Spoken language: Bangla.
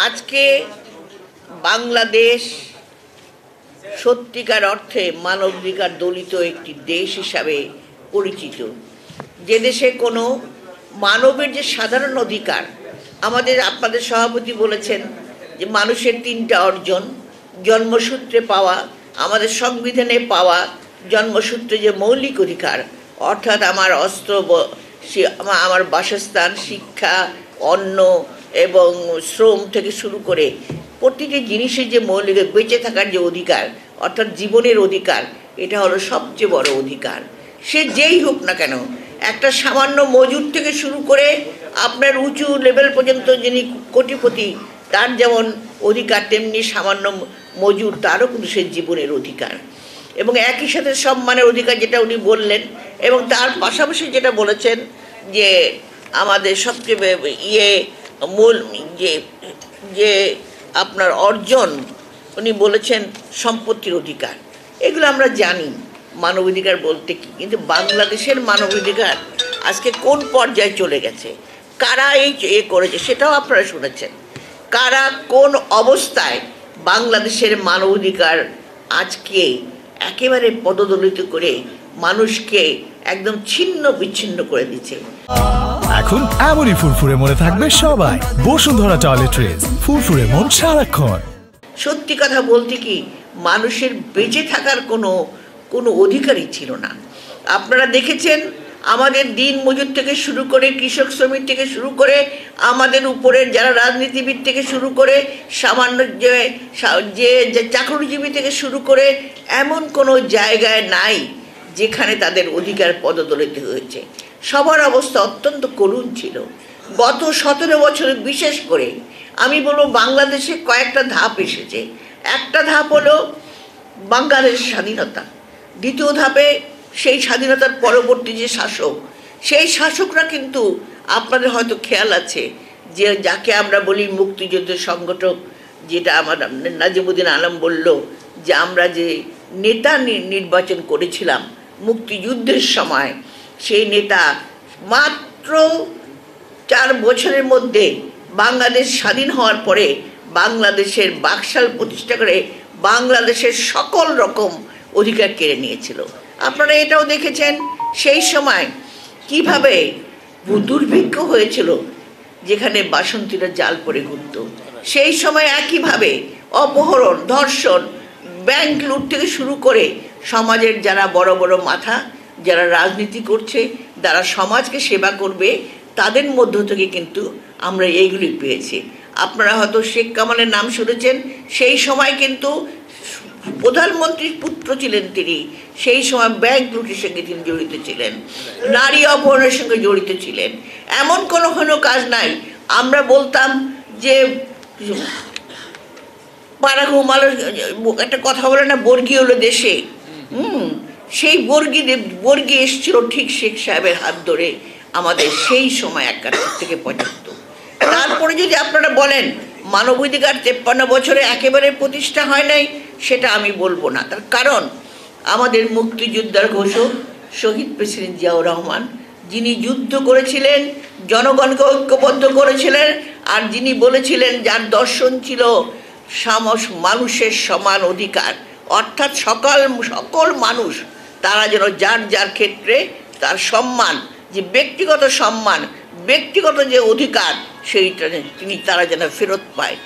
আজকে বাংলাদেশ সত্যিকার অর্থে মানবাধিকার দলিত একটি দেশ হিসাবে পরিচিত, যে দেশে কোনো মানবের যে সাধারণ অধিকার, আপনাদের সভাপতি বলেছেন যে মানুষের 3টা অর্জন, জন্মসূত্রে পাওয়া, আমাদের সংবিধানে পাওয়া জন্মসূত্রে যে মৌলিক অধিকার, অর্থাৎ আমার অস্ত্র, আমার বাসস্থান, শিক্ষা, অন্ন এবং শ্রম থেকে শুরু করে প্রতিটি জিনিসের যে মৌলিক বেঁচে থাকার যে অধিকার, অর্থাৎ জীবনের অধিকার, এটা হলো সবচেয়ে বড় অধিকার। সে যেই হোক না কেন, একটা সামান্য মজুর থেকে শুরু করে আপনার উঁচু লেভেল পর্যন্ত যিনি কোটিপতি, তার যেমন অধিকার, তেমনি সামান্য মজুর তারও কিন্তু সে জীবনের অধিকার। এবং একই সাথে সম্মানের অধিকার, যেটা উনি বললেন, এবং তার পাশাপাশি যেটা বলেছেন যে আমাদের সবচেয়ে মূল যে আপনার অর্জন, উনি বলেছেন সম্পত্তির অধিকার। এগুলো আমরা জানি মানবাধিকার বলতে কি, কিন্তু বাংলাদেশের মানবাধিকার আজকে কোন পর্যায়ে চলে গেছে, কারা এই করেছে সেটাও আপনারা শুনেছেন। কারা কোন অবস্থায় বাংলাদেশের মানবাধিকার আজকে একেবারে পদদলিত করে মানুষকে একদম ছিন্ন বিচ্ছিন্ন করে দিচ্ছে। এখন এমনই ফুরফুরে মনে থাকবে সবাই। বসুন্ধরা টয়লেট্রিজ, ফুরফুরে মন সারাক্ষণ। সত্যি কথা বলতে কি, মানুষের বেঁচে থাকার কোনো অধিকারই ছিল না। আপনারা দেখেছেন আমাদের দিন মজুর থেকে শুরু করে, কৃষক শ্রমিক থেকে শুরু করে, আমাদের উপরের যারা রাজনীতিবিদ থেকে শুরু করে, সামান্য যে চাকরিজীবী থেকে শুরু করে, এমন কোনো জায়গায় নাই যেখানে তাদের অধিকার পদদলিত হয়েছে। সবার অবস্থা অত্যন্ত করুণ ছিল। গত 17 বছরে বিশেষ করে আমি বলবো বাংলাদেশে কয়েকটা ধাপ এসেছে। একটা ধাপ হলো বাংলাদেশের স্বাধীনতা, দ্বিতীয় ধাপে সেই স্বাধীনতার পরবর্তী যে শাসক, সেই শাসকরা কিন্তু আপনাদের হয়তো খেয়াল আছে যে যাকে আমরা বলি মুক্তিযুদ্ধের সংগঠক, যেটা আমার নাজিমুদ্দিন আলম বলল যে আমরা যে নেতা নির্বাচন করেছিলাম মুক্তিযুদ্ধের সময়, সেই নেতা মাত্র 4 বছরের মধ্যে বাংলাদেশ স্বাধীন হওয়ার পরে বাংলাদেশের বাকশাল প্রতিষ্ঠা করে বাংলাদেশের সকল রকম অধিকার কেড়ে নিয়েছিল। আপনারা এটাও দেখেছেন সেই সময় কিভাবে দুর্ভিক্ষ হয়েছিল, যেখানে বাসন্তীরা জাল পরে ঘুরত। সেই সময় একইভাবে অপহরণ, ধর্ষণ, ব্যাংক লুট থেকে শুরু করে সমাজের যারা বড় বড় মাথা, যারা রাজনীতি করছে, যারা সমাজকে সেবা করবে, তাদের মধ্য থেকে কিন্তু আমরা এইগুলি পেয়েছি। আপনারা হয়তো শেখ কামালের নাম শুনেছেন। সেই সময় কিন্তু প্রধানমন্ত্রীর পুত্র ছিলেন তিনি, সেই সময় ব্যাংক লুটের সঙ্গে তিনি জড়িত ছিলেন, নারী অপহরণের সঙ্গে জড়িত ছিলেন। এমন কোনো কাজ নাই। আমরা বলতাম যে পাড়াঘুমালো, একটা কথা বলে না, বর্গী হলো দেশে। সেই বর্গী এসেছিল ঠিক শেখ সাহেবের হাত ধরে আমাদের সেই সময় 71 থেকে 75। তারপরে যদি আপনারা বলেন মানবাধিকার 53 বছরে একেবারে প্রতিষ্ঠা হয় নাই, সেটা আমি বলবো না। তার কারণ আমাদের মুক্তিযোদ্ধার ঘোষক শহীদ প্রেসিডেন্ট জিয়াউর রহমান, যিনি যুদ্ধ করেছিলেন, জনগণকে ঐক্যবদ্ধ করেছিলেন, আর যিনি বলেছিলেন, যার দর্শন ছিল মানুষের সমান অধিকার, অর্থাৎ সকল মানুষ তারা যেন যার যার ক্ষেত্রে তার সম্মান, যে ব্যক্তিগত সম্মান, ব্যক্তিগত যে অধিকার, সেইটা তারা যেন ফেরত পায়।